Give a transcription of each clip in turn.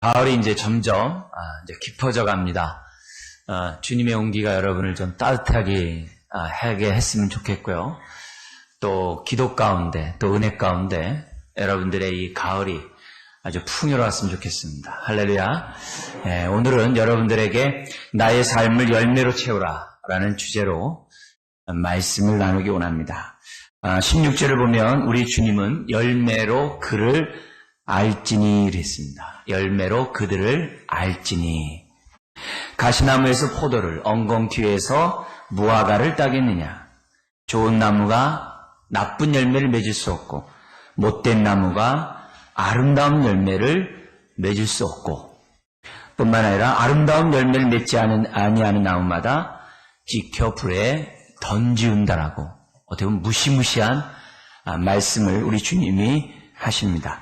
가을이 이제 점점 이제 깊어져 갑니다. 주님의 온기가 여러분을 좀 따뜻하게 하게 했으면 좋겠고요. 또 기도 가운데, 또 은혜 가운데 여러분들의 이 가을이 아주 풍요로웠으면 좋겠습니다. 할렐루야. 오늘은 여러분들에게 나의 삶을 열매로 채우라 라는 주제로 말씀을 나누기 원합니다. 16절을 보면 우리 주님은 열매로 그를 알지니 그랬습니다. 열매로 그들을 알지니. 가시나무에서 포도를, 엉겅 뒤에서 무화과를 따겠느냐. 좋은 나무가 나쁜 열매를 맺을 수 없고 못된 나무가 아름다운 열매를 맺을 수 없고, 뿐만 아니라 아름다운 열매를 맺지 아니하는 나무마다 찍혀 불에 던지운다라고 어떻게 보면 무시무시한 말씀을 우리 주님이 하십니다.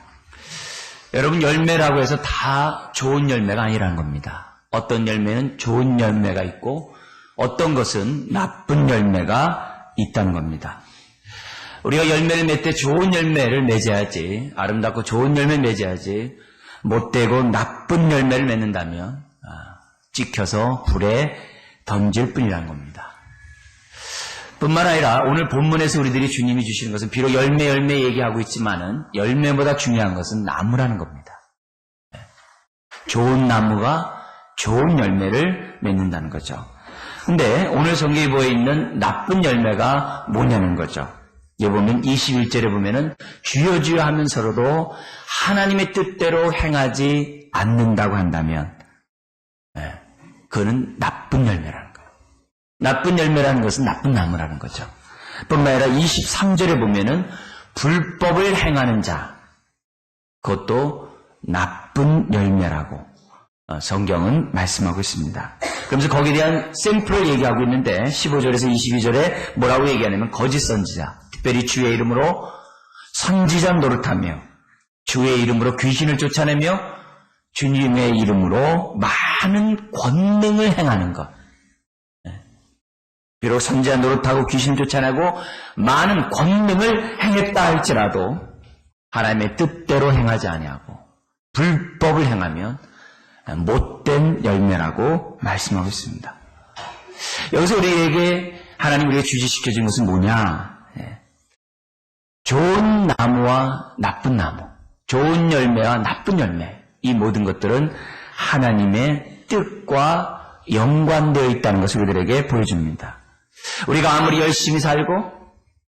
여러분, 열매라고 해서 다 좋은 열매가 아니라는 겁니다. 어떤 열매는 좋은 열매가 있고 어떤 것은 나쁜 열매가 있다는 겁니다. 우리가 열매를 맺을 때 좋은 열매를 맺어야지, 아름답고 좋은 열매를 맺어야지, 못되고 나쁜 열매를 맺는다면 찍혀서 불에 던질 뿐이라는 겁니다. 뿐만 아니라 오늘 본문에서 우리들이 주님이 주시는 것은 비록 열매 얘기하고 있지만은 열매보다 중요한 것은 나무라는 겁니다. 좋은 나무가 좋은 열매를 맺는다는 거죠. 근데 오늘 성경에 보여 있는 나쁜 열매가 뭐냐는 거죠. 여기 보면 21절에 보면은 주여 주여 하면서도 하나님의 뜻대로 행하지 않는다고 한다면 그거는 나쁜 열매라는 거예요. 나쁜 열매라는 것은 나쁜 나무라는 거죠. 뿐만 아니라 23절에 보면은 불법을 행하는 자, 그것도 나쁜 열매라고 성경은 말씀하고 있습니다. 그러면서 거기에 대한 샘플을 얘기하고 있는데 15절에서 22절에 뭐라고 얘기하냐면 거짓 선지자, 특별히 주의 이름으로 선지자 노릇하며 주의 이름으로 귀신을 쫓아내며 주님의 이름으로 많은 권능을 행하는 것. 비록 선지자 노릇하고 귀신을 쫓아내고 많은 권능을 행했다 할지라도 하나님의 뜻대로 행하지 아니하고 불법을 행하면 못된 열매라고 말씀하고 있습니다. 여기서 우리에게 하나님 우리에게 주시시켜준 것은 뭐냐? 좋은 나무와 나쁜 나무, 좋은 열매와 나쁜 열매, 이 모든 것들은 하나님의 뜻과 연관되어 있다는 것을 우리들에게 보여줍니다. 우리가 아무리 열심히 살고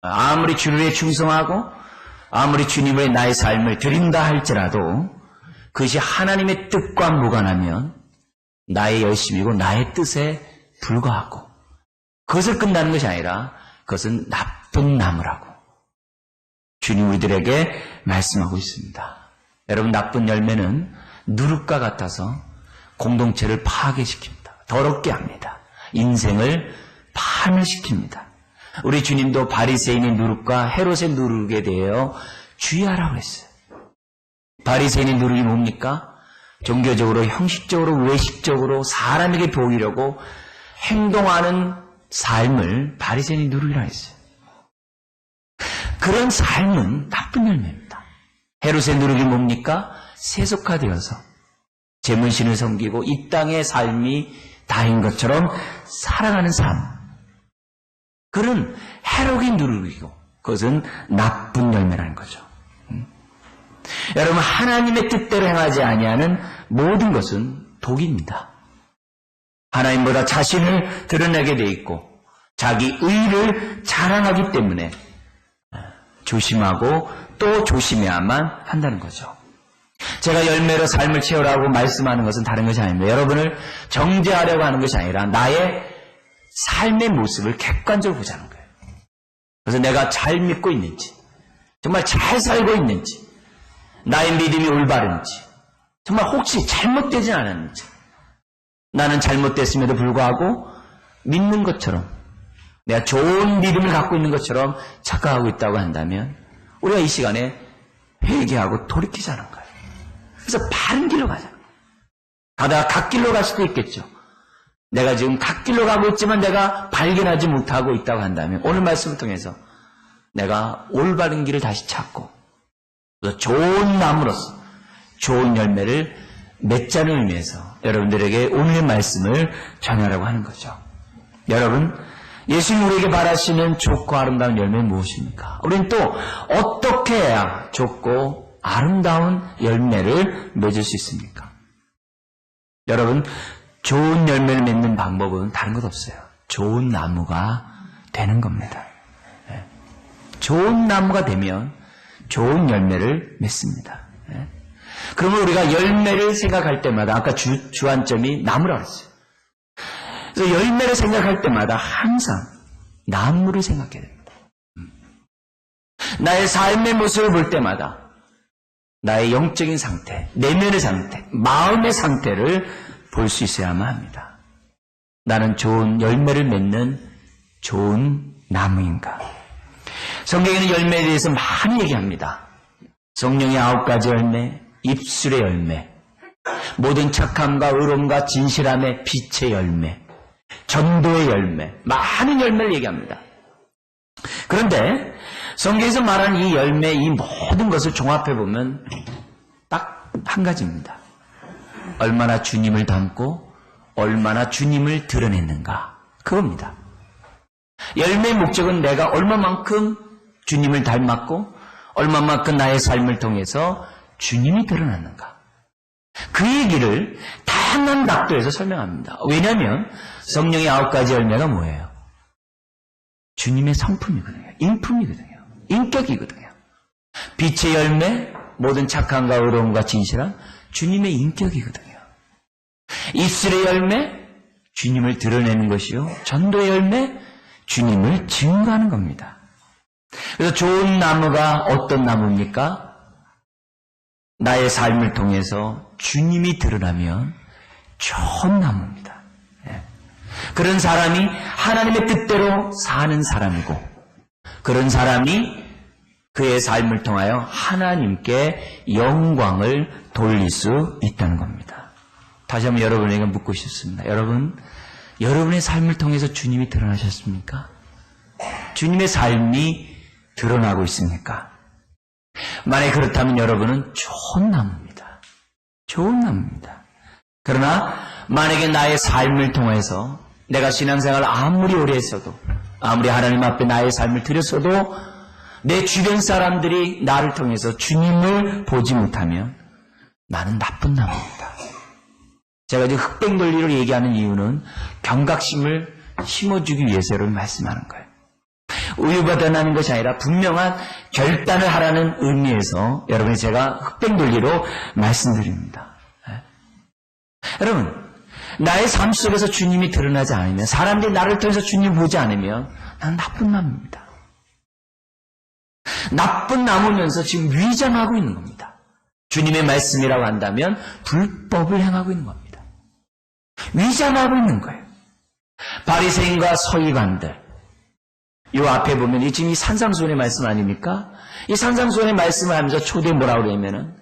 아무리 주를 위해 충성하고 아무리 주님의 나의 삶을 드린다 할지라도 그것이 하나님의 뜻과 무관하면 나의 열심이고 나의 뜻에 불과하고 그것을 끝나는 것이 아니라 그것은 나쁜 나무라고 주님 우리들에게 말씀하고 있습니다. 여러분, 나쁜 열매는 누룩과 같아서 공동체를 파괴시킵니다. 더럽게 합니다. 인생을 파멸시킵니다. 우리 주님도 바리새인의 누룩과 헤롯의 누룩에 대하여 주의하라고 했어요. 바리새인의 누룩이 뭡니까? 종교적으로, 형식적으로, 외식적으로 사람에게 보이려고 행동하는 삶을 바리새인의 누룩이라고 했어요. 그런 삶은 나쁜 열매입니다. 헤롯의 누룩이 뭡니까? 세속화되어서 재문신을 섬기고 이 땅의 삶이 다인 것처럼 살아가는 삶. 그런 헤롯의 누룩이고 그것은 나쁜 열매라는 거죠. 여러분, 하나님의 뜻대로 행하지 아니하는 모든 것은 독입니다. 하나님보다 자신을 드러내게 돼 있고 자기 의를 자랑하기 때문에 조심하고 또 조심해야만 한다는 거죠. 제가 열매로 삶을 채우라고 말씀하는 것은 다른 것이 아닙니다. 여러분을 정죄하려고 하는 것이 아니라 나의 삶의 모습을 객관적으로 보자는 거예요. 그래서 내가 잘 믿고 있는지, 정말 잘 살고 있는지, 나의 믿음이 올바른지, 정말 혹시 잘못되진 않았는지, 나는 잘못됐음에도 불구하고 믿는 것처럼 내가 좋은 믿음을 갖고 있는 것처럼 착각하고 있다고 한다면 우리가 이 시간에 회개하고 돌이키자는 거예요. 그래서 바른 길로 가자. 가다가 갓길로 갈 수도 있겠죠. 내가 지금 갓길로 가고 있지만 내가 발견하지 못하고 있다고 한다면 오늘 말씀을 통해서 내가 올바른 길을 다시 찾고 좋은 나무로서 좋은 열매를 맺자는 의미에서 여러분들에게 오늘의 말씀을 전하라고 하는 거죠. 여러분, 예수님 우리에게 바라시는 좋고 아름다운 열매는 무엇입니까? 우리는 또 어떻게 해야 좋고 아름다운 열매를 맺을 수 있습니까? 여러분, 좋은 열매를 맺는 방법은 다른 것 없어요. 좋은 나무가 되는 겁니다. 좋은 나무가 되면 좋은 열매를 맺습니다. 그러면 우리가 열매를 생각할 때마다 아까 주안점이 나무라고 했어요. 그래서 열매를 생각할 때마다 항상 나무를 생각해야 됩니다. 나의 삶의 모습을 볼 때마다 나의 영적인 상태, 내면의 상태, 마음의 상태를 볼 수 있어야만 합니다. 나는 좋은 열매를 맺는 좋은 나무인가? 성경에는 열매에 대해서 많이 얘기합니다. 성령의 9가지 열매, 입술의 열매, 모든 착함과 의로움과 진실함의 빛의 열매, 전도의 열매, 많은 열매를 얘기합니다. 그런데 성경에서 말하는 이 열매, 이 모든 것을 종합해보면 딱 한 가지입니다. 얼마나 주님을 닮고 얼마나 주님을 드러냈는가, 그겁니다. 열매의 목적은 내가 얼마만큼 주님을 닮았고 얼마만큼 나의 삶을 통해서 주님이 드러났는가, 그 얘기를 다양한 각도에서 설명합니다. 왜냐하면 성령의 9가지 열매가 뭐예요? 주님의 성품이거든요. 인품이거든요. 인격이거든요. 빛의 열매, 모든 착함과 의로움과 진실함, 주님의 인격이거든요. 입술의 열매, 주님을 드러내는 것이요. 전도의 열매, 주님을 증거하는 겁니다. 그래서 좋은 나무가 어떤 나무입니까? 나의 삶을 통해서 주님이 드러나면 좋은 나무입니다. 그런 사람이 하나님의 뜻대로 사는 사람이고, 그런 사람이 그의 삶을 통하여 하나님께 영광을 돌릴 수 있다는 겁니다. 다시 한번 여러분에게 묻고 싶습니다. 여러분, 여러분의 삶을 통해서 주님이 드러나셨습니까? 주님의 삶이 드러나고 있습니까? 만약 그렇다면 여러분은 좋은 나무입니다. 좋은 나무입니다. 그러나 만약에 나의 삶을 통해서 내가 신앙생활을 아무리 오래 했어도, 아무리 하나님 앞에 나의 삶을 드렸어도 내 주변 사람들이 나를 통해서 주님을 보지 못하면 나는 나쁜 나무입니다. 제가 이제 흑백 논리를 얘기하는 이유는 경각심을 심어주기 위해서를 말씀하는 거예요. 우유부단하는 것이 아니라 분명한 결단을 하라는 의미에서 여러분이 제가 흑백 논리로 말씀드립니다. 여러분, 나의 삶 속에서 주님이 드러나지 않으면, 사람들이 나를 통해서 주님을 보지 않으면 난 나쁜 나무입니다. 나쁜 나무면서 지금 위장하고 있는 겁니다. 주님의 말씀이라고 한다면 불법을 행하고 있는 겁니다. 위장하고 있는 거예요. 바리새인과 서기관들, 이 앞에 보면 지금 이 산상수훈의 말씀 아닙니까? 이 산상수훈의 말씀을 하면서 초대에 뭐라고 그러냐면은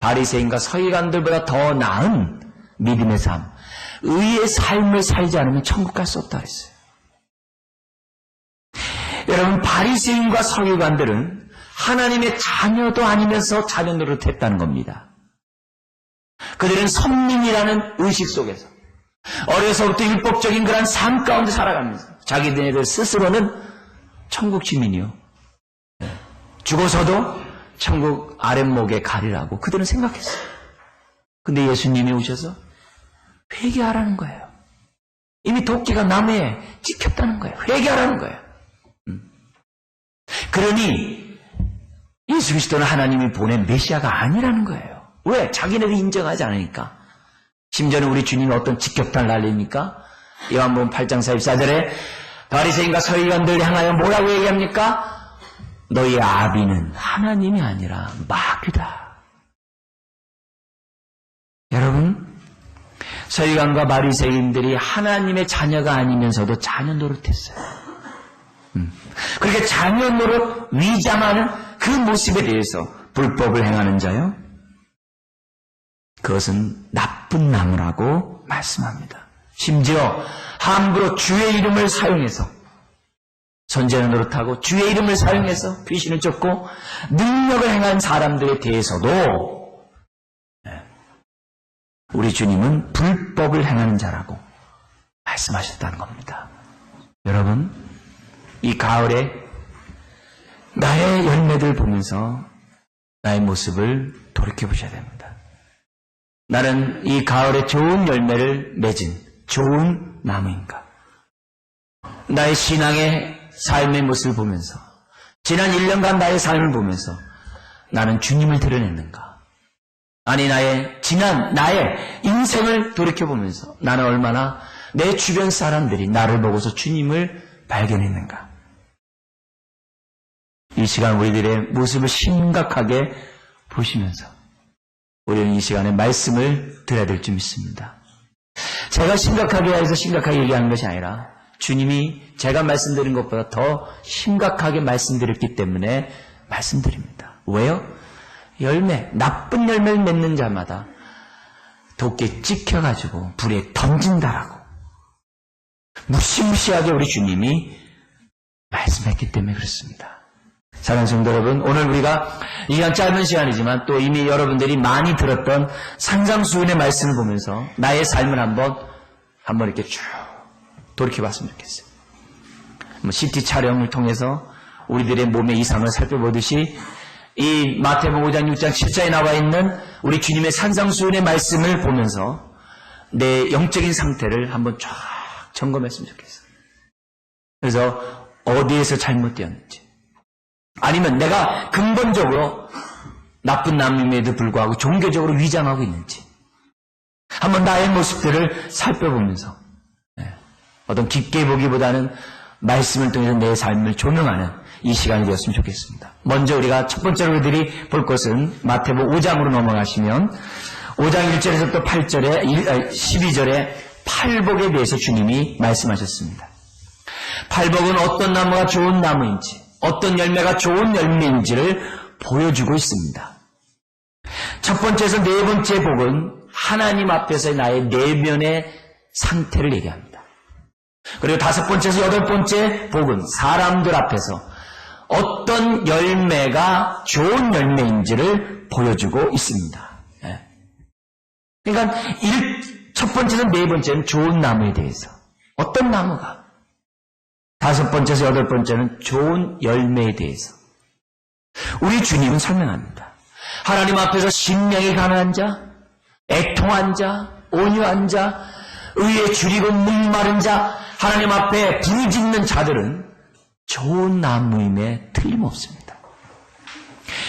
바리새인과 서기관들보다 더 나은 믿음의 삶, 의의 삶을 살지 않으면 천국 갈 수 없다 그랬어요. 여러분, 바리새인과 서기관들은 하나님의 자녀도 아니면서 자녀 노릇했다는 겁니다. 그들은 선민이라는 의식 속에서 어려서부터 율법적인 그런 삶 가운데 살아가면서 자기들 스스로는 천국 시민이요, 죽어서도 천국 아랫목에 가리라고 그들은 생각했어요. 근데 예수님이 오셔서 회개하라는 거예요. 이미 도끼가 나무에 찍혔다는 거예요. 회개하라는 거예요. 그러니 예수 그리스도는 하나님이 보낸 메시아가 아니라는 거예요. 왜? 자기네들이 인정하지 않으니까. 심지어는 우리 주님이 어떤 직격탄을 날립니까? 요한복음 8장 44절에 바리새인과 서기관들 향하여 뭐라고 얘기합니까? 너희 아비는 하나님이 아니라 마귀다. 여러분, 서기관과 바리새인들이 하나님의 자녀가 아니면서도 자녀 노릇했어요. 그렇게 자녀 노릇 위장하는 그 모습에 대해서 불법을 행하는 자요, 그것은 나쁜 나무라고 말씀합니다. 심지어 함부로 주의 이름을 사용해서 선지자 노릇하고 주의 이름을 사용해서 귀신을 쫓고 능력을 행한 사람들에 대해서도 우리 주님은 불법을 행하는 자라고 말씀하셨다는 겁니다. 여러분, 이 가을에 나의 열매들 보면서 나의 모습을 돌이켜보셔야 됩니다. 나는 이 가을에 좋은 열매를 맺은 좋은 나무인가? 나의 신앙의 삶의 모습을 보면서, 지난 1년간 나의 삶을 보면서 나는 주님을 드러냈는가? 아니, 나의 인생을 돌이켜보면서 나는 얼마나 내 주변 사람들이 나를 보고서 주님을 발견했는가? 이 시간 우리들의 모습을 심각하게 보시면서 우리는 이 시간에 말씀을 들어야 될 줄 믿습니다. 제가 심각하게 해서 심각하게 얘기하는 것이 아니라 주님이 제가 말씀드린 것보다 더 심각하게 말씀드렸기 때문에 말씀드립니다. 왜요? 나쁜 열매를 맺는 자마다 도끼에 찍혀가지고 불에 던진다라고 무시무시하게 우리 주님이 말씀했기 때문에 그렇습니다. 사랑하는 성도 여러분, 오늘 우리가 이 시간 짧은 시간이지만 또 이미 여러분들이 많이 들었던 산상수훈의 말씀을 보면서 나의 삶을 한번 이렇게 쭉 돌이켜봤으면 좋겠어요. CT 촬영을 통해서 우리들의 몸의 이상을 살펴보듯이 이 마태복음 5장, 6장, 7장에 나와 있는 우리 주님의 산상수훈의 말씀을 보면서 내 영적인 상태를 한번 쫙 점검했으면 좋겠어요. 그래서 어디에서 잘못되었는지, 아니면 내가 근본적으로 나쁜 남임에도 불구하고 종교적으로 위장하고 있는지 한번 나의 모습들을 살펴보면서 어떤 깊게 보기보다는 말씀을 통해서 내 삶을 조명하는 이 시간이 되었으면 좋겠습니다. 먼저 우리가 첫 번째로 우리들이 볼 것은 마태복음 5장으로 넘어가시면 5장 1절에서부터 8절에 12절에 팔복에 대해서 주님이 말씀하셨습니다. 팔복은 어떤 나무가 좋은 나무인지, 어떤 열매가 좋은 열매인지를 보여주고 있습니다. 첫 번째에서 네 번째 복은 하나님 앞에서의 나의 내면의 상태를 얘기합니다. 그리고 다섯 번째에서 여덟 번째 복은 사람들 앞에서 어떤 열매가 좋은 열매인지를 보여주고 있습니다. 그러니까 첫 번째에서 네 번째는 좋은 나무에 대해서, 어떤 나무가, 다섯 번째에서 여덟 번째는 좋은 열매에 대해서 우리 주님은 설명합니다. 하나님 앞에서 심령이 가난한 자, 애통한 자, 온유한 자, 의에 줄이고 목마른 자, 하나님 앞에 부르짖는 자들은 좋은 나무임에 틀림없습니다.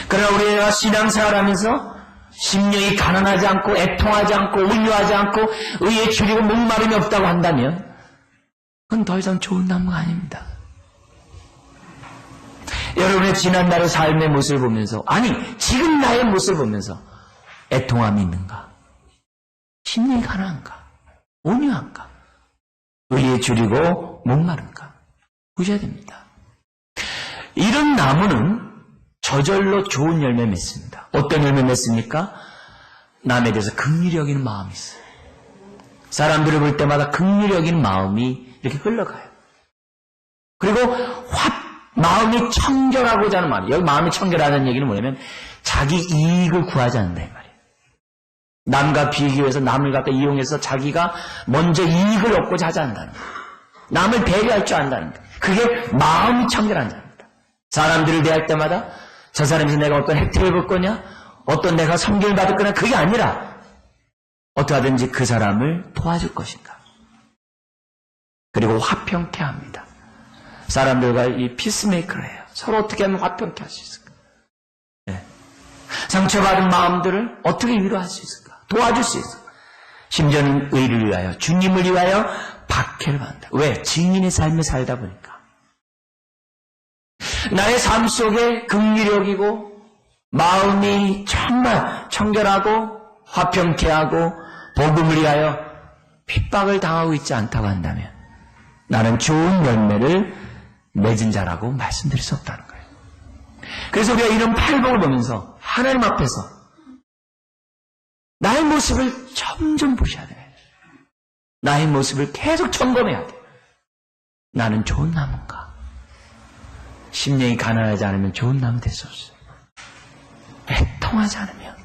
그러나 우리가 신앙생활하면서 심령이 가난하지 않고 애통하지 않고 온유하지 않고 의에 줄이고 목마름이 없다고 한다면 그건 더 이상 좋은 나무가 아닙니다. 여러분의 지난날의 삶의 모습을 보면서, 아니 지금 나의 모습을 보면서 애통함이 있는가? 심령이 가난한가? 온유한가? 의에 줄이고 목마른가? 보셔야 됩니다. 이런 나무는 저절로 좋은 열매 맺습니다. 어떤 열매 맺습니까? 남에 대해서 긍휼히 여기는 마음이 있어요. 사람들을 볼 때마다 긍휼히 여기는 마음이 이렇게 흘러가요. 그리고 마음이 청결하고자 하는 말이에요. 여기 마음이 청결하다는 얘기는 뭐냐면 자기 이익을 구하지 않는다 이 말이에요. 남과 비교해서 남을 갖다 이용해서 자기가 먼저 이익을 얻고자 하지 않는다는 거예요. 남을 배려할 줄 안다는 거예요. 그게 마음이 청결한 자입니다. 사람들을 대할 때마다 저 사람에서 내가 어떤 혜택을 볼 거냐, 어떤 내가 섬김을 받을 거냐, 그게 아니라 어떻게 하든지 그 사람을 도와줄 것인가. 그리고 화평케 합니다. 사람들과 이 피스메이커를 해요. 서로 어떻게 하면 화평케 할 수 있을까? 네. 상처받은 마음들을 어떻게 위로할 수 있을까? 도와줄 수 있을까? 심지어는 의를 위하여, 주님을 위하여 박해를 받는다. 왜? 증인의 삶을 살다 보니까. 나의 삶 속에 긍휼히 여기고 마음이 정말 청결하고 화평케 하고 복음을 위하여 핍박을 당하고 있지 않다고 한다면 나는 좋은 열매를 맺은 자라고 말씀드릴 수 없다는 거예요. 그래서 우리가 이런 팔복을 보면서 하나님 앞에서 나의 모습을 점점 보셔야 돼요. 나의 모습을 계속 점검해야 돼요. 나는 좋은 나무인가? 심령이 가난하지 않으면 좋은 나무 될 수 없어요. 애통하지 않으면,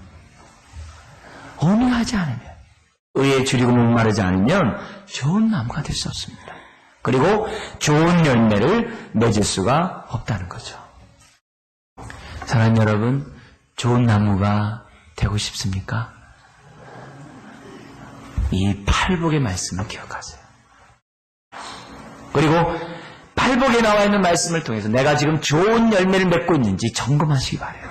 온유하지 않으면 의에 줄이고 목마르지 않으면 좋은 나무가 될 수 없습니다. 그리고 좋은 열매를 맺을 수가 없다는 거죠. 사랑하는 여러분, 좋은 나무가 되고 싶습니까? 이 팔복의 말씀을 기억하세요. 그리고 팔복에 나와 있는 말씀을 통해서 내가 지금 좋은 열매를 맺고 있는지 점검하시기 바라요.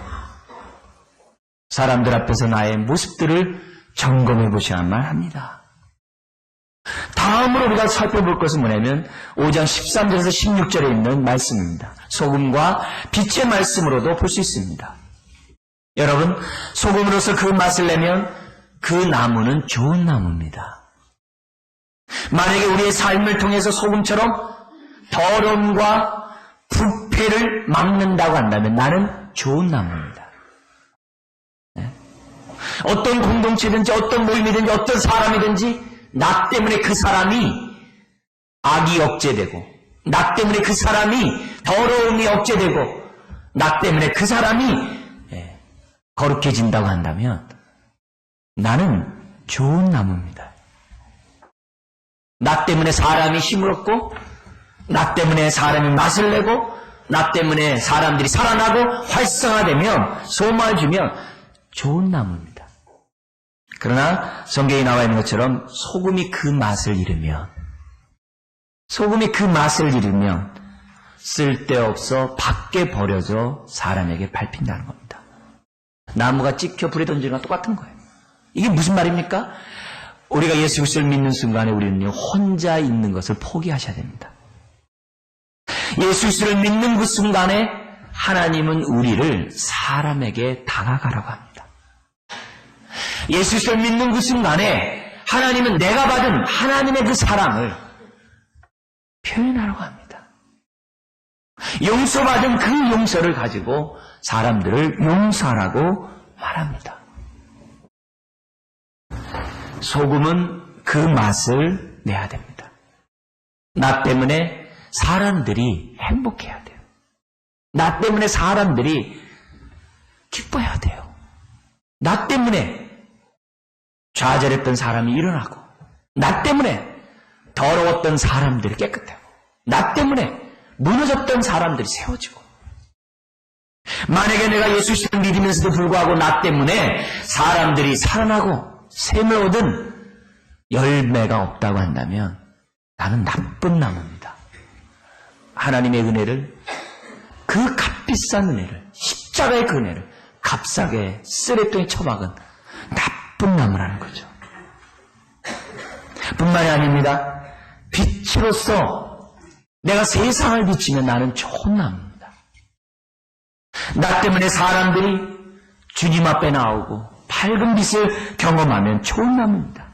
사람들 앞에서 나의 모습들을 점검해 보셔야만 합니다. 다음으로 우리가 살펴볼 것은 뭐냐면 5장 13절에서 16절에 있는 말씀입니다. 소금과 빛의 말씀으로도 볼 수 있습니다. 여러분, 소금으로서 그 맛을 내면 그 나무는 좋은 나무입니다. 만약에 우리의 삶을 통해서 소금처럼 더러움과 부패를 막는다고 한다면 나는 좋은 나무입니다. 어떤 공동체든지 어떤 모임이든지 어떤 사람이든지 나 때문에 그 사람이 악이 억제되고 나 때문에 그 사람이 더러움이 억제되고 나 때문에 그 사람이 거룩해진다고 한다면 나는 좋은 나무입니다. 나 때문에 사람이 힘을 얻고 나 때문에 사람이 맛을 내고 나 때문에 사람들이 살아나고 활성화되면 소망을 주면 좋은 나무입니다. 그러나 성경에 나와 있는 것처럼 소금이 그 맛을 잃으면 쓸데없어 밖에 버려져 사람에게 밟힌다는 겁니다. 나무가 찍혀 불에 던지는 거랑 똑같은 거예요. 이게 무슨 말입니까? 우리가 예수 그리스도를 믿는 순간에 우리는 혼자 있는 것을 포기하셔야 됩니다. 예수 그리스도를 믿는 그 순간에 하나님은 우리를 사람에게 다가가라고 합니다. 예수 그리스도를 믿는 그 순간에 하나님은 내가 받은 하나님의 그 사랑을 표현하라고 합니다. 용서받은 그 용서를 가지고 사람들을 용서하라고 말합니다. 소금은 그 맛을 내야 됩니다. 나 때문에 사람들이 행복해야 돼요. 나 때문에 사람들이 기뻐해야 돼요. 나 때문에 좌절했던 사람이 일어나고 나 때문에 더러웠던 사람들이 깨끗하고 나 때문에 무너졌던 사람들이 세워지고 만약에 내가 예수 그리스도를 믿으면서도 불구하고 나 때문에 사람들이 살아나고 샘을 얻은 열매가 없다고 한다면 나는 나쁜 나무입니다. 하나님의 은혜를 그 값비싼 은혜를 십자가의 그 은혜를 값싸게 쓰레기통에 처박은 나쁜 나무라는 거죠. 뿐만이 아닙니다. 빛으로서 내가 세상을 비치면 나는 좋은 나무입니다. 나 때문에 사람들이 주님 앞에 나오고 밝은 빛을 경험하면 좋은 나무입니다.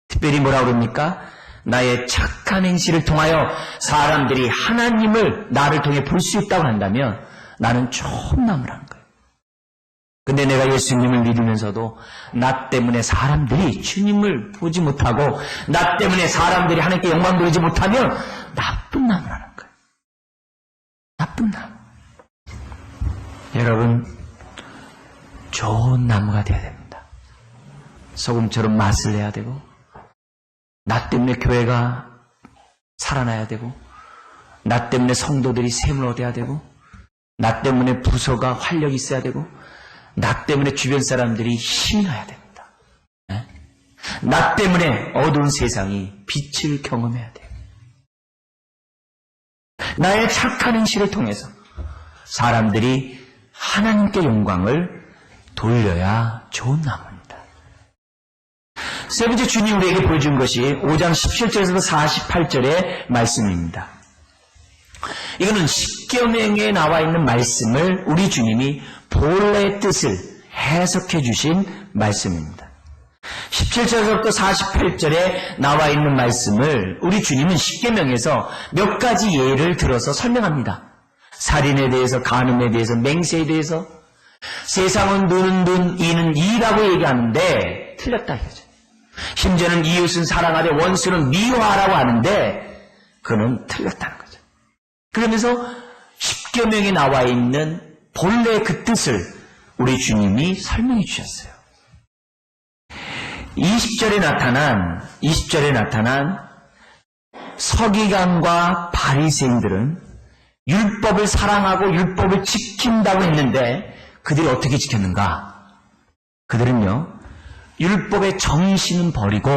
특별히 뭐라 그럽니까? 나의 착한 행실을 통하여 사람들이 하나님을 나를 통해 볼 수 있다고 한다면 나는 좋은 나무라는 거예요. 근데 내가 예수님을 믿으면서도 나 때문에 사람들이 주님을 보지 못하고 나 때문에 사람들이 하나님께 영광 돌리지 못하면 나쁜 나무라는 거예요. 나쁜 나무. 여러분, 좋은 나무가 되어야 됩니다. 소금처럼 맛을 내야 되고 나 때문에 교회가 살아나야 되고 나 때문에 성도들이 샘을 얻어야 되고 나 때문에 부서가 활력이 있어야 되고 나 때문에 주변 사람들이 힘이 나야 됩니다. 네? 나 때문에 어두운 세상이 빛을 경험해야 돼요. 나의 착한 행실을 통해서 사람들이 하나님께 영광을 돌려야 좋은 나무입니다. 세 번째 주님 우리에게 보여준 것이 5장 17절에서 48절의 말씀입니다. 이거는 십계명에 나와 있는 말씀을 우리 주님이 본래의 뜻을 해석해 주신 말씀입니다. 17절부터 48절에 나와 있는 말씀을 우리 주님은 십계명에서 몇 가지 예를 들어서 설명합니다. 살인에 대해서, 간음에 대해서, 맹세에 대해서. 세상은 눈은 눈, 이는 이라고 얘기하는데 틀렸다 이거죠. 심지어는 이웃은 사랑하되 원수는 미워하라고 하는데 그는 틀렸다는 거죠. 그러면서 십계명에 나와 있는 본래 그 뜻을 우리 주님이 설명해 주셨어요. 20절에 나타난 서기관과 바리새인들은 율법을 사랑하고 율법을 지킨다고 했는데 그들이 어떻게 지켰는가? 그들은요, 율법의 정신은 버리고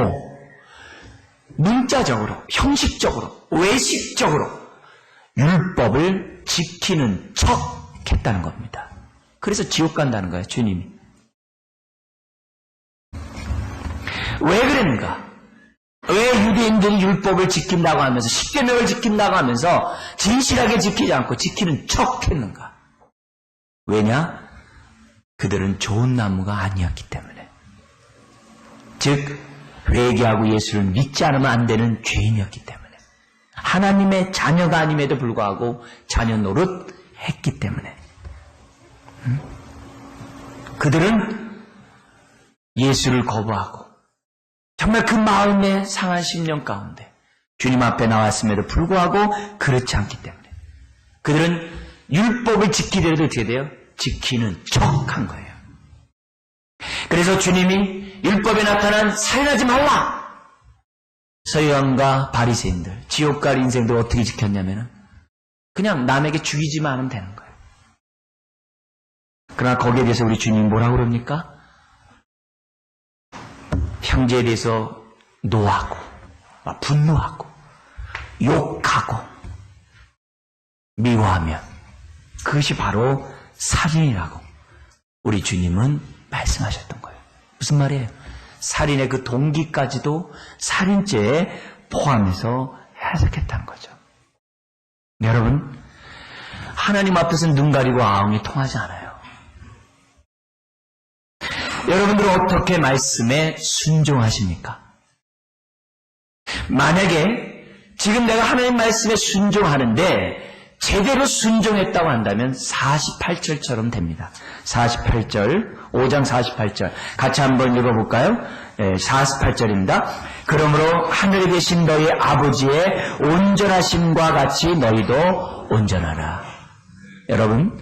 문자적으로, 형식적으로, 외식적으로 율법을 지키는 척 했다는 겁니다. 그래서 지옥 간다는 거예요, 주님이. 왜 그랬는가? 왜 유대인들이 율법을 지킨다고 하면서, 십계명을 지킨다고 하면서 진실하게 지키지 않고 지키는 척 했는가? 왜냐? 그들은 좋은 나무가 아니었기 때문에. 즉, 회개하고 예수를 믿지 않으면 안 되는 죄인이었기 때문에. 하나님의 자녀가 아님에도 불구하고 자녀 노릇 했기 때문에. 그들은 예수를 거부하고 정말 그 마음의 상한 심령 가운데 주님 앞에 나왔음에도 불구하고 그렇지 않기 때문에 그들은 율법을 지키더라도 어떻게 돼요? 지키는 척한 거예요. 그래서 주님이 율법에 나타난 살인하지 말라! 서기관과 바리새인들, 지옥 갈 인생들 어떻게 지켰냐면 그냥 남에게 죽이지만 하면 되는 거예요. 그러나 거기에 대해서 우리 주님이 뭐라고 그럽니까? 형제에 대해서 노하고 분노하고 욕하고 미워하면 그것이 바로 살인이라고 우리 주님은 말씀하셨던 거예요. 무슨 말이에요? 살인의 그 동기까지도 살인죄에 포함해서 해석했다는 거죠. 여러분, 하나님 앞에서는 눈 가리고 아웅이 통하지 않아요. 여러분들은 어떻게 말씀에 순종하십니까? 만약에 지금 내가 하나님 말씀에 순종하는데 제대로 순종했다고 한다면 48절처럼 됩니다. 48절, 5장 48절 같이 한번 읽어볼까요? 48절입니다. 그러므로 하늘에 계신 너희 아버지의 온전하심과 같이 너희도 온전하라. 여러분,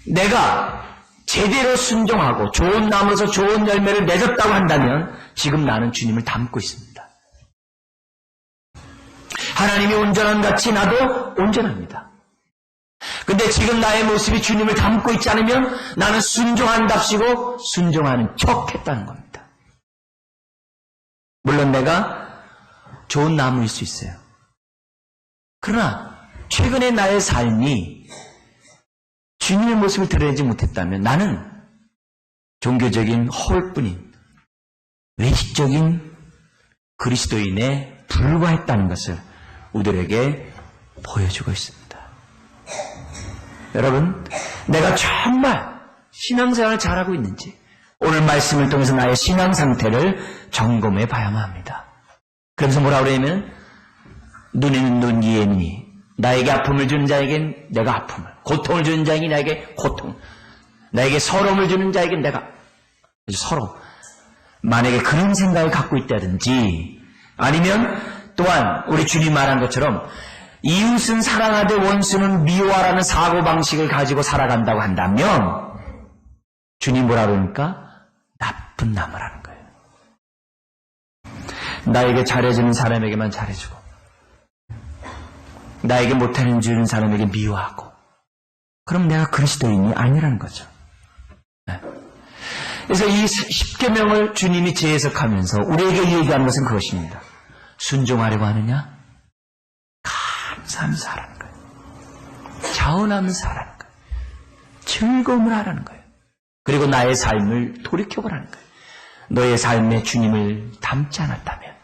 내가 제대로 순종하고 좋은 나무에서 좋은 열매를 맺었다고 한다면 지금 나는 주님을 닮고 있습니다. 하나님이 온전한 같이 나도 온전합니다. 근데 지금 나의 모습이 주님을 닮고 있지 않으면 나는 순종한답시고 순종하는 척 했다는 겁니다. 물론 내가 좋은 나무일 수 있어요. 그러나 최근에 나의 삶이 주님의 모습을 드러내지 못했다면 나는 종교적인 허울뿐인 외식적인 그리스도인에 불과했다는 것을 우리에게 보여주고 있습니다. 여러분, 내가 정말 신앙생활을 잘하고 있는지 오늘 말씀을 통해서 나의 신앙 상태를 점검해 봐야만 합니다. 그러면서 뭐라 그러냐면 눈에는 눈, 이에는 이. 나에게 아픔을 주는 자에겐 내가 아픔을, 고통을 주는 자에게 나에게 고통, 나에게 서러움을 주는 자에겐 내가 서러움. 만약에 그런 생각을 갖고 있다든지 아니면 또한 우리 주님 말한 것처럼 이웃은 사랑하되 원수는 미워하라는 사고방식을 가지고 살아간다고 한다면 주님 뭐라 그러니까? 나쁜 나무라는 거예요. 나에게 잘해주는 사람에게만 잘해주고 나에게 못하는 주는 사람에게 미워하고 그럼 내가 그리스도인이 아니라는 거죠. 네. 그래서 이 십계명을 주님이 재해석하면서 우리에게 얘기하는 것은 그것입니다. 순종하려고 하느냐? 감사하면서 하라는 거예요. 자원하면서 하라는 거예요. 즐거움을 하라는 거예요. 그리고 나의 삶을 돌이켜보라는 거예요. 너의 삶에 주님을 담지 않았다면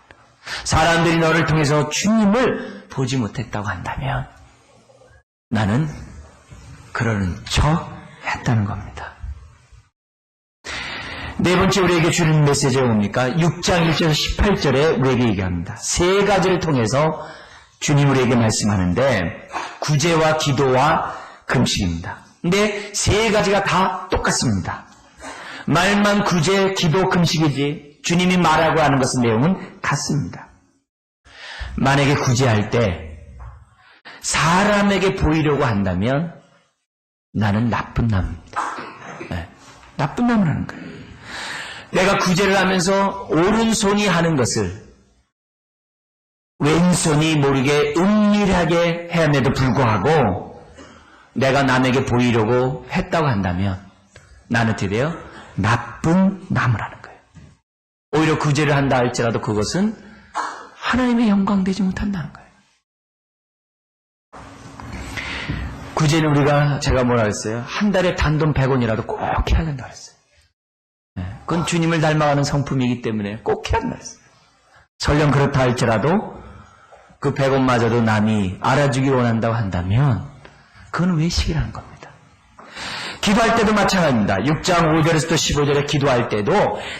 사람들이 너를 통해서 주님을 보지 못했다고 한다면 나는 그러는 척 했다는 겁니다. 네 번째 우리에게 주는 메시지가 뭡니까? 6장 1절 18절에 우리에게 얘기합니다. 세 가지를 통해서 주님 우리에게 말씀하는데 구제와 기도와 금식입니다. 근데 세 가지가 다 똑같습니다. 말만 구제, 기도, 금식이지 주님이 말하고 하는 것은 내용은 같습니다. 만약에 구제할 때 사람에게 보이려고 한다면 나는 나쁜 나무입니다. 네, 나쁜 나무라는 거예요. 내가 구제를 하면서 오른손이 하는 것을 왼손이 모르게 은밀하게 해야함에도 불구하고 내가 남에게 보이려고 했다고 한다면 나는 어떻게 돼요? 나쁜 남을 하는 거예요. 오히려 구제를 한다 할지라도 그것은 하나님의 영광 되지 못한다는 거예요. 구제는 제가 뭐라 했어요? 한 달에 단돈 100원이라도 꼭 해야 된다 그랬어요. 그건 주님을 닮아가는 성품이기 때문에 꼭 해야 된다 그랬어요. 설령 그렇다 할지라도 그 100원마저도 남이 알아주길 원한다고 한다면 그건 외식이라는 겁니다. 기도할 때도 마찬가지입니다. 6장 5절에서부터 15절에 기도할 때도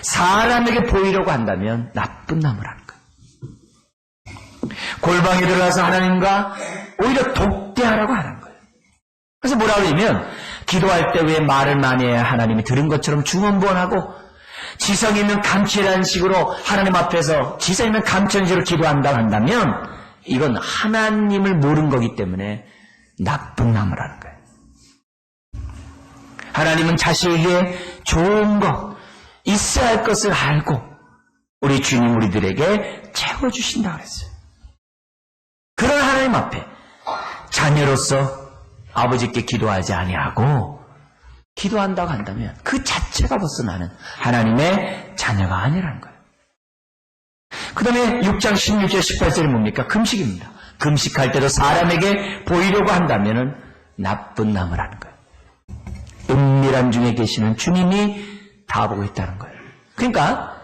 사람에게 보이려고 한다면 나쁜 남을 하는 거예요. 골방에 들어가서 하나님과 오히려 독대하라고 하는 거예요. 그래서 뭐라고 하냐면 기도할 때 왜 말을 많이 해야 하나님이 들은 것처럼 중언부언하고 지성 있는 감치라는 식으로 하나님 앞에서 지성 있는 감치라는 식으로 기도한다고 한다면 이건 하나님을 모르는 거기 때문에 나쁜 남을 하는 거예요. 하나님은 자신에게 좋은 것, 있어야 할 것을 알고 우리 주님 우리들에게 채워주신다고 그랬어요. 그런 하나님 앞에 자녀로서 아버지께 기도하지 아니하고 기도한다고 한다면 그 자체가 벌써 나는 하나님의 자녀가 아니라는 거예요. 그 다음에 6장 16절 18절이 뭡니까? 금식입니다. 금식할 때도 사람에게 보이려고 한다면 나쁜 남을 하는 거예요. 은밀한 중에 계시는 주님이 다 보고 있다는 거예요. 그러니까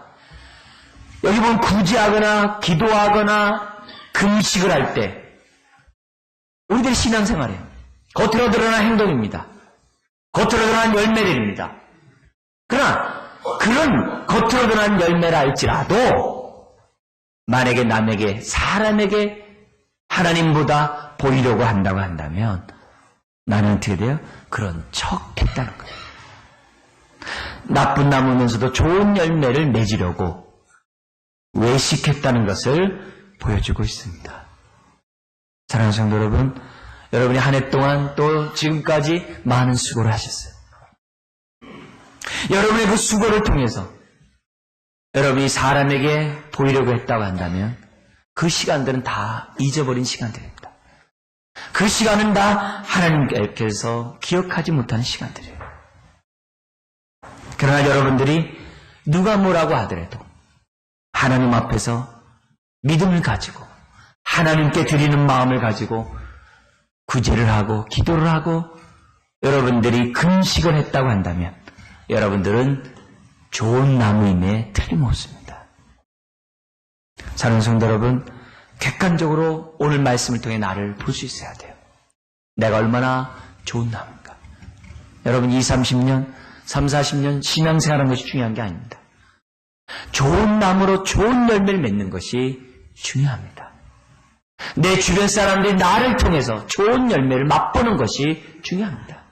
여기 보면 구제하거나 기도하거나 금식을 할 때 우리들의 신앙생활이에요. 겉으로 드러난 행동입니다. 겉으로 드러난 열매들입니다. 그러나 그런 겉으로 드러난 열매라 할지라도 만약에 남에게 사람에게 하나님보다 보이려고 한다고 한다면 나는 어떻게 돼요? 그런 척 했다는 거예요. 나쁜 나무면서도 좋은 열매를 맺으려고 외식했다는 것을 보여주고 있습니다. 사랑하는 성도 여러분, 여러분이 한 해 동안 또 지금까지 많은 수고를 하셨어요. 여러분의 그 수고를 통해서 여러분이 사람에게 보이려고 했다고 한다면 그 시간들은 다 잊어버린 시간들입니다. 그 시간은 다 하나님께서 기억하지 못하는 시간들이에요. 그러나 여러분들이 누가 뭐라고 하더라도 하나님 앞에서 믿음을 가지고 하나님께 드리는 마음을 가지고 구제를 하고 기도를 하고 여러분들이 금식을 했다고 한다면 여러분들은 좋은 나무임에 틀림없습니다. 사랑하는 성도 여러분, 객관적으로 오늘 말씀을 통해 나를 볼 수 있어야 돼요. 내가 얼마나 좋은 나무인가. 여러분 20, 30년, 3, 40년 신앙생활하는 것이 중요한 게 아닙니다. 좋은 나무로 좋은 열매를 맺는 것이 중요합니다. 내 주변 사람들이 나를 통해서 좋은 열매를 맛보는 것이 중요합니다.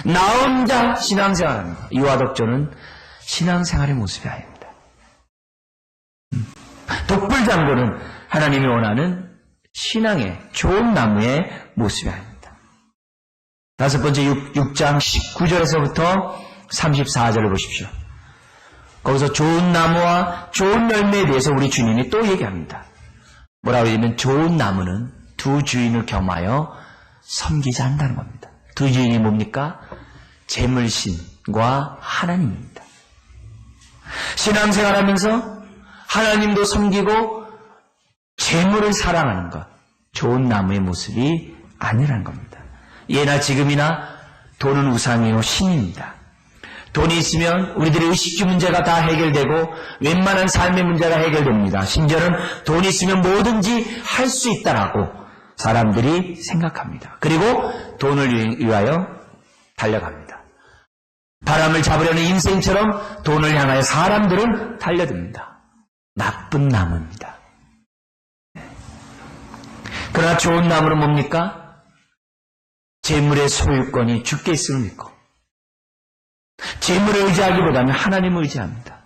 나 혼자 신앙생활합니다. 유아독조는 신앙생활의 모습이 아닙니다. 독불장군은 하나님이 원하는 신앙의 좋은 나무의 모습이 아닙니다. 다섯 번째 6장 19절에서부터 34절을 보십시오. 거기서 좋은 나무와 좋은 열매에 대해서 우리 주님이 또 얘기합니다. 뭐라고 하냐면 좋은 나무는 두 주인을 겸하여 섬기자 한다는 겁니다. 두 주인이 뭡니까? 재물신과 하나님입니다. 신앙생활하면서 하나님도 섬기고 재물을 사랑하는 것, 좋은 나무의 모습이 아니라는 겁니다. 예나 지금이나 돈은 우상이요 신입니다. 돈이 있으면 우리들의 의식주 문제가 다 해결되고 웬만한 삶의 문제가 해결됩니다. 심지어는 돈이 있으면 뭐든지 할 수 있다라고 사람들이 생각합니다. 그리고 돈을 위하여 달려갑니다. 바람을 잡으려는 인생처럼 돈을 향하여 사람들은 달려듭니다. 나쁜 나무입니다. 그러나 좋은 나무는 뭡니까? 재물의 소유권이 주께 있음을 믿고 재물을 의지하기보다는 하나님을 의지합니다.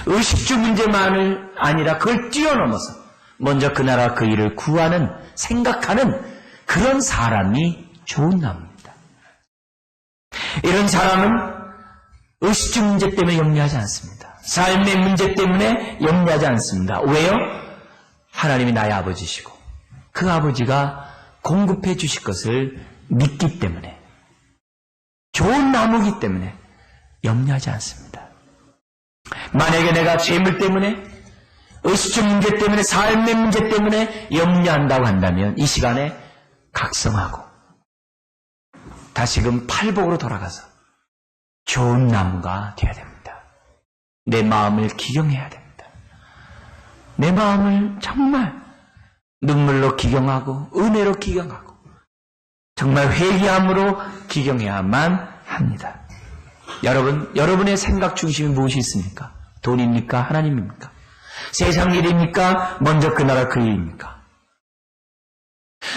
의식주 문제만을 아니라 그걸 뛰어넘어서 먼저 그 나라 그 일을 구하는 생각하는 그런 사람이 좋은 나무입니다. 이런 사람은 의식주 문제 때문에 염려하지 않습니다. 삶의 문제 때문에 염려하지 않습니다. 왜요? 하나님이 나의 아버지시고 그 아버지가 공급해 주실 것을 믿기 때문에, 좋은 나무기 때문에 염려하지 않습니다. 만약에 내가 재물 때문에, 의식주 문제 때문에, 삶의 문제 때문에 염려한다고 한다면 이 시간에 각성하고 다시금 팔복으로 돌아가서 좋은 나무가 되어야 됩니다. 내 마음을 기경해야 됩니다. 내 마음을 정말 눈물로 기경하고 은혜로 기경하고 정말 회개함으로 기경해야만 합니다. 여러분의 생각 중심이 무엇이 있습니까? 돈입니까? 하나님입니까? 세상 일입니까? 먼저 그 나라 그 일입니까?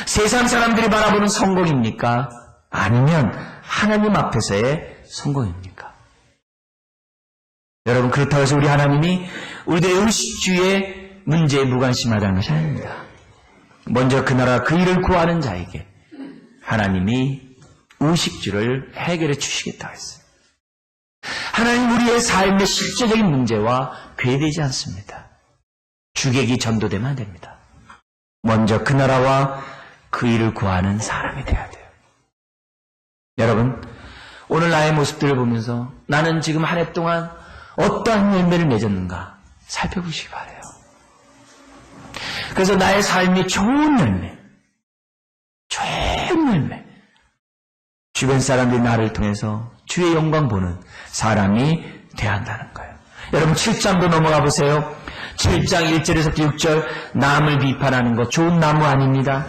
세상 사람들이 바라보는 성공입니까? 아니면 하나님 앞에서의 성공입니까? 여러분, 그렇다고 해서 우리 하나님이 우리들의 의식주의 문제에 무관심하다는 것이 아닙니다. 먼저 그 나라 그 일을 구하는 자에게 하나님이 의식주를 해결해 주시겠다고 했어요. 하나님 우리의 삶의 실제적인 문제와 괴되지 않습니다. 주객이 전도되면 안 됩니다. 먼저 그 나라와 그 일을 구하는 사람이 되어야 돼요. 여러분, 오늘 나의 모습들을 보면서 나는 지금 한 해 동안 어떠한 열매를 맺었는가 살펴보시기 바라요. 그래서 나의 삶이 좋은 열매, 주변 사람들이 나를 통해서 주의 영광 보는 사람이 되어야 한다는 거예요. 여러분 7장도 넘어가 보세요. 7장 1절에서 6절 남을 비판하는 거 좋은 나무 아닙니다.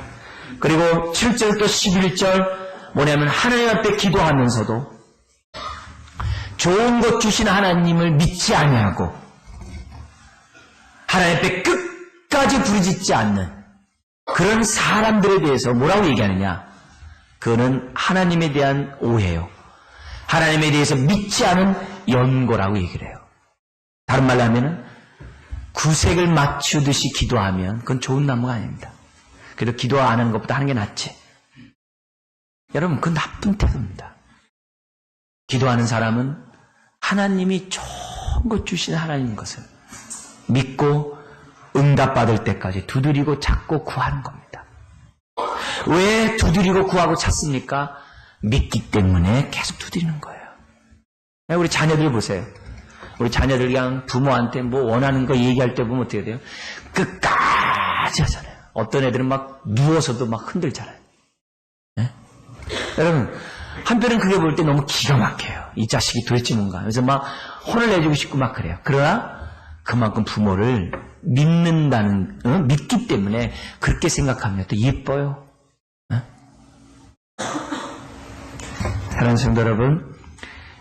그리고 7절부터 11절 뭐냐면 하나님 앞에 기도하면서도 좋은 것 주신 하나님을 믿지 아니하고 하나님 앞에 끝까지 부르짖지 않는 그런 사람들에 대해서 뭐라고 얘기하느냐? 그거는 하나님에 대한 오해요. 하나님에 대해서 믿지 않은 연고라고 얘기를 해요. 다른 말로 하면은 구색을 맞추듯이 기도하면 그건 좋은 나무가 아닙니다. 그래도 기도 안 하는 것보다 하는 게 낫지. 여러분, 그건 나쁜 태도입니다. 기도하는 사람은 하나님이 좋은 것 주신 하나님 것을 믿고 응답받을 때까지 두드리고 찾고 구하는 겁니다. 왜 두드리고 구하고 찾습니까? 믿기 때문에 계속 두드리는 거예요. 우리 자녀들 보세요. 우리 자녀들 그냥 부모한테 뭐 원하는 거 얘기할 때 보면 어떻게 돼요? 끝까지 하잖아요. 어떤 애들은 막 누워서도 막 흔들잖아요. 네? 여러분, 한편은 그게 볼 때 너무 기가 막혀요. 이 자식이 도대체 뭔가. 그래서 막 혼을 내주고 싶고 막 그래요. 그러나 그만큼 부모를 믿는다는, 믿기 때문에 그렇게 생각하면 또 예뻐요. 사랑하는 성도 여러분,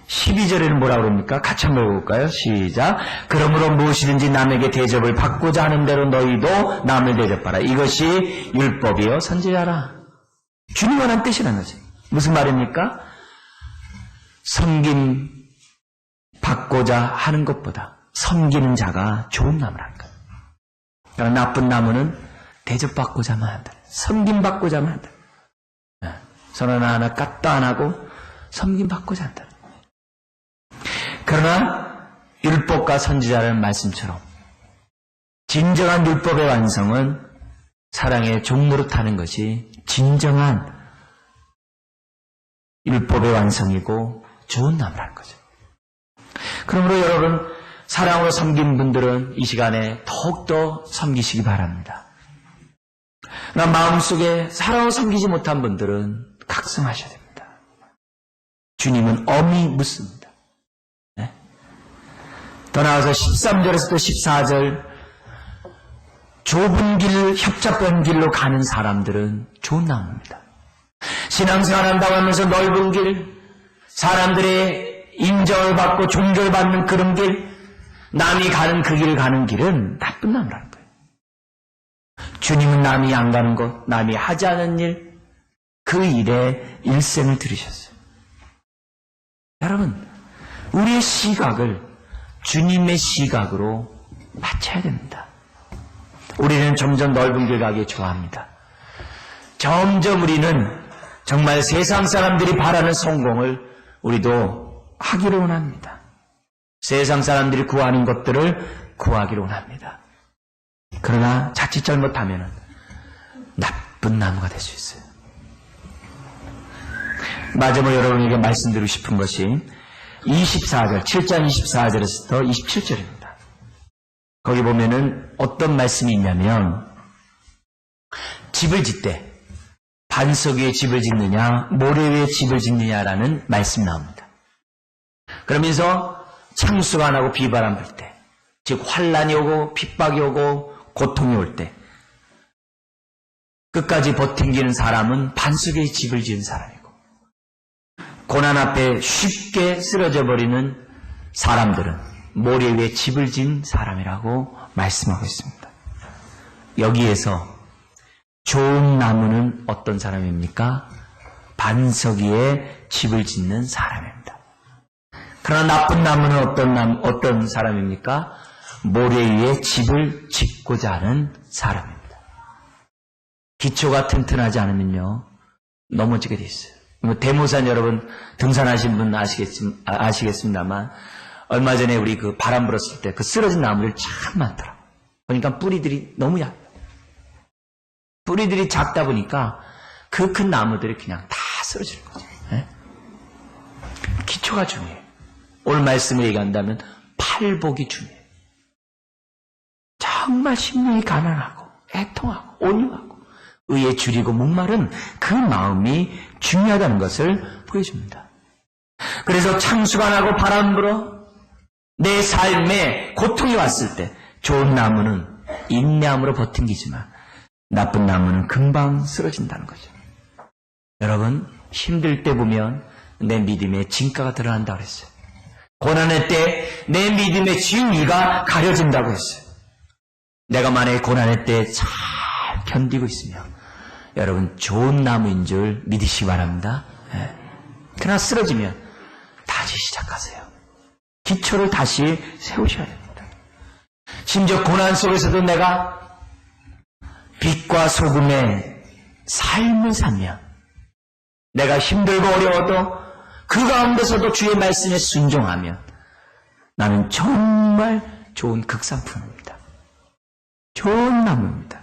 12절에는 뭐라고 그럽니까? 같이 한번 읽어볼까요? 시작. 그러므로 무엇이든지 남에게 대접을 받고자 하는 대로 너희도 남을 대접하라. 이것이 율법이요 선지자라. 주님 원하는 뜻이라는 거지. 무슨 말입니까? 섬김 받고자 하는 것보다 섬기는 자가 좋은 나무라는 거예요. 그러나 나쁜 나무는 대접받고자만 한다. 섬김받고자만 한다. 선언 하나 까딱 안 하고 섬김받고자 한다. 그러나 율법과 선지자라는 말씀처럼 진정한 율법의 완성은 사랑의 종노릇하는 것이 진정한 율법의 완성이고 좋은 나무라는 거죠. 그러므로 여러분, 사랑으로 섬긴 분들은 이 시간에 더욱더 섬기시기 바랍니다. 그러나 마음속에 사랑으로 섬기지 못한 분들은 각성하셔야 됩니다. 주님은 엄히 묻습니다. 네? 더 나아가서 13절에서 또 14절 좁은 길, 협잡한 길로 가는 사람들은 좋은 나무입니다. 신앙생활 한다고 하면서 넓은 길, 사람들의 인정을 받고 존경을 받는 그런 길, 남이 가는 그 길을 가는 길은 나쁜 나무라는 거예요. 주님은 남이 안 가는 것, 남이 하지 않은 일, 그 일에 일생을 들이셨어요. 여러분, 우리의 시각을 주님의 시각으로 맞춰야 됩니다. 우리는 점점 넓은 길 가기 좋아합니다. 점점 우리는 정말 세상 사람들이 바라는 성공을 우리도 하기를 원합니다. 세상 사람들이 구하는 것들을 구하기를 원합니다. 그러나 자칫 잘못하면 나쁜 나무가 될 수 있어요. 마지막으로 여러분에게 말씀드리고 싶은 것이 24절, 7장 24절에서부터 27절입니다. 거기 보면은 어떤 말씀이 있냐면 집을 짓되 반석 위에 집을 짓느냐 모래 위에 집을 짓느냐라는 말씀이 나옵니다. 그러면서 창수가 안 하고 비바람 불 때, 즉 환란이 오고 핍박이 오고 고통이 올 때 끝까지 버팅기는 사람은 반석 위에 집을 지은 사람이고, 고난 앞에 쉽게 쓰러져 버리는 사람들은 모래 위에 집을 지은 사람이라고 말씀하고 있습니다. 여기에서 좋은 나무는 어떤 사람입니까? 반석 위에 집을 짓는 사람입니다. 그러나 나쁜 나무는 어떤 사람입니까? 모래 위에 집을 짓고자 하는 사람입니다. 기초가 튼튼하지 않으면요, 넘어지게 돼 있어요. 대모산 여러분 등산하신 분 아시겠습니다만, 얼마 전에 우리 그 바람 불었을 때 그 쓰러진 나무들 참 많더라고요. 그러니까 뿌리들이 너무 얇아요. 뿌리들이 작다 보니까 그 큰 나무들이 그냥 다 쓰러지는 거죠. 네? 기초가 중요해요. 오늘 말씀을 얘기한다면 팔복이 중요해요. 정말 심령이 가난하고 애통하고 온유하고 의에 줄이고 목마른 그 마음이 중요하다는 것을 보여줍니다. 그래서 창수가 나고 바람 불어 내 삶에 고통이 왔을 때 좋은 나무는 인내함으로 버팅기지만 나쁜 나무는 금방 쓰러진다는 거죠. 여러분, 힘들 때 보면 내 믿음의 진가가 드러난다고 했어요. 고난의 때 내 믿음의 진위가 가려진다고 했어요. 내가 만약에 고난의 때 잘 견디고 있으면 여러분 좋은 나무인 줄 믿으시기 바랍니다. 네. 그러나 쓰러지면 다시 시작하세요. 기초를 다시 세우셔야 됩니다. 심지어 고난 속에서도 내가 빛과 소금의 삶을 살면, 내가 힘들고 어려워도 그 가운데서도 주의 말씀에 순종하면 나는 정말 좋은 극상품입니다. 좋은 나무입니다.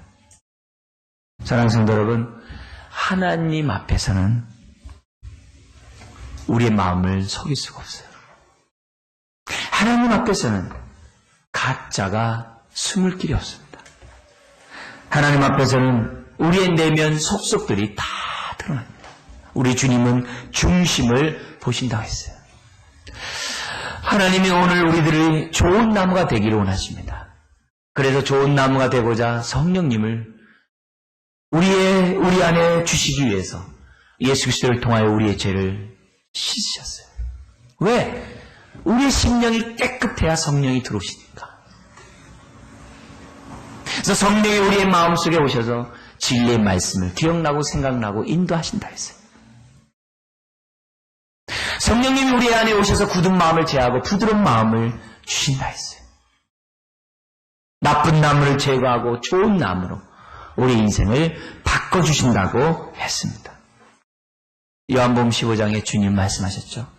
사랑하는 성도 여러분, 하나님 앞에서는 우리의 마음을 속일 수가 없어요. 하나님 앞에서는 가짜가 숨을 길이 없습니다. 하나님 앞에서는 우리의 내면 속속들이 다 드러납니다. 우리 주님은 중심을 보신다고 했어요. 하나님이 오늘 우리들이 좋은 나무가 되기를 원하십니다. 그래서 좋은 나무가 되고자 성령님을 우리 안에 주시기 위해서 예수 그리스도를 통하여 우리의 죄를 씻으셨어요. 왜? 우리의 심령이 깨끗해야 성령이 들어오시니까. 그래서 성령이 우리의 마음속에 오셔서 진리의 말씀을 기억나고 생각나고 인도하신다 했어요. 성령님이 우리 안에 오셔서 굳은 마음을 제하고 부드러운 마음을 주신다 했어요. 나쁜 나무를 제거하고 좋은 나무로 우리 인생을 바꿔주신다고 했습니다. 요한복음 15장에 주님 말씀하셨죠.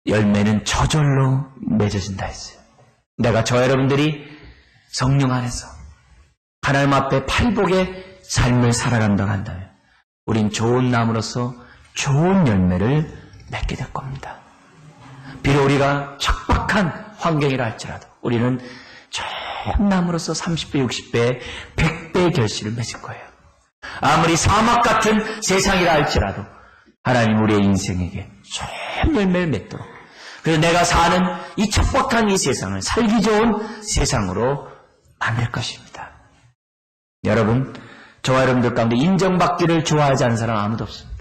열매는 저절로 맺어진다 했어요. 내가 저 여러분들이 성령 안에서 하나님 앞에 팔복의 삶을 살아간다고 한다면 우린 좋은 나무로서 좋은 열매를 맺게 될 겁니다. 비록 우리가 척박한 환경이라 할지라도 우리는 좋은 나무로서 30배, 60배, 100배의 결실을 맺을 거예요. 아무리 사막 같은 세상이라 할지라도 하나님 우리의 인생에게 좋은 열매를 맺도록, 그래서 내가 사는 이 척박한 이 세상을 살기 좋은 세상으로 만들 것입니다. 여러분, 저와 여러분들 가운데 인정받기를 좋아하지 않는 사람 아무도 없습니다.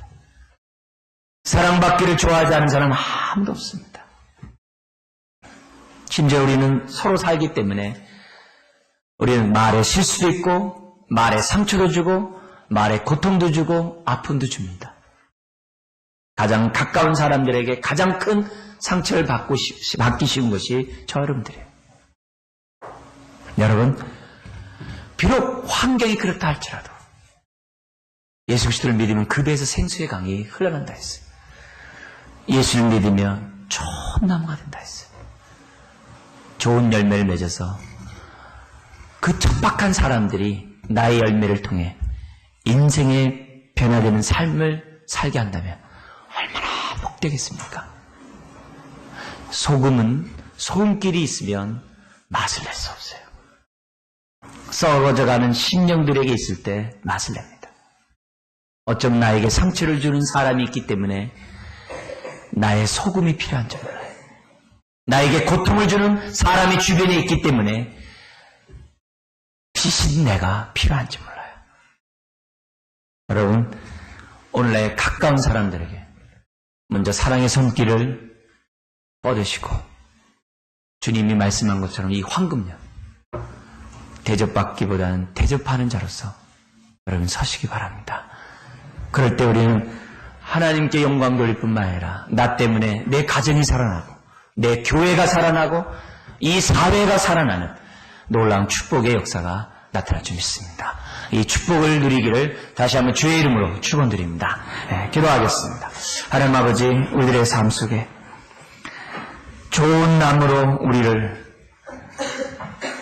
사랑받기를 좋아하지 않는 사람 아무도 없습니다. 심지어 우리는 서로 살기 때문에 우리는 말에 실수도 있고 말에 상처도 주고 말에 고통도 주고 아픔도 줍니다. 가장 가까운 사람들에게 가장 큰 상처를 받기 쉬운 것이 저 여러분들이에요. 여러분, 비록 환경이 그렇다 할지라도 예수 그리스도를 믿으면 그 배에서 생수의 강이 흘러난다 했어요. 예수를 믿으면 좋은 나무가 된다 했어요. 좋은 열매를 맺어서 그 척박한 사람들이 나의 열매를 통해 인생의 변화되는 삶을 살게 한다면 얼마나 복되겠습니까? 소금은 소금끼리 있으면 맛을 낼 수 없어요. 썩어져가는 심령들에게 있을 때 맛을 냅니다. 어쩜 나에게 상처를 주는 사람이 있기 때문에 나의 소금이 필요한 줄 몰라요. 나에게 고통을 주는 사람이 주변에 있기 때문에 피신 내가 필요한지 몰라요. 여러분, 오늘날 가까운 사람들에게 먼저 사랑의 손길을 뻗으시고 주님이 말씀한 것처럼 이 황금년 대접받기보다는 대접하는 자로서 여러분 서시기 바랍니다. 그럴 때 우리는 하나님께 영광 돌릴 뿐만 아니라 나 때문에 내 가정이 살아나고 내 교회가 살아나고 이 사회가 살아나는 놀라운 축복의 역사가 나타날 줄 믿습니다. 이 축복을 누리기를 다시 한번 주의 이름으로 축원드립니다. 기도하겠습니다. 하나님 아버지, 우리들의 삶 속에 좋은 나무로 우리를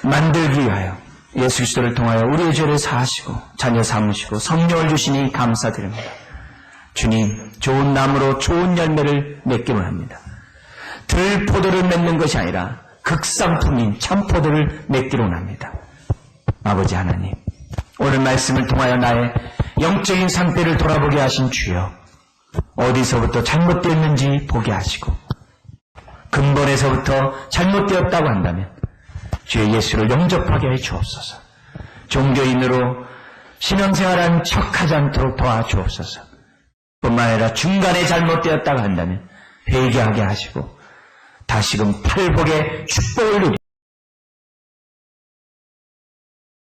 만들기 위하여 예수 그리스도를 통하여 우리의 죄를 사하시고 자녀 삼으시고 성령을 주시니 감사드립니다. 주님, 좋은 나무로 좋은 열매를 맺기 원합니다. 들포도를 맺는 것이 아니라 극상품인 참포도를 맺기로 원합니다. 아버지 하나님, 오늘 말씀을 통하여 나의 영적인 상태를 돌아보게 하신 주여, 어디서부터 잘못되었는지 보게 하시고 근본에서부터 잘못되었다고 한다면 주의 예수를 영접하게 해 주옵소서. 종교인으로 신앙생활한 척하지 않도록 도와주옵소서. 뿐만 아니라 중간에 잘못되었다고 한다면 회개하게 하시고 다시금 팔복의 축복을 누리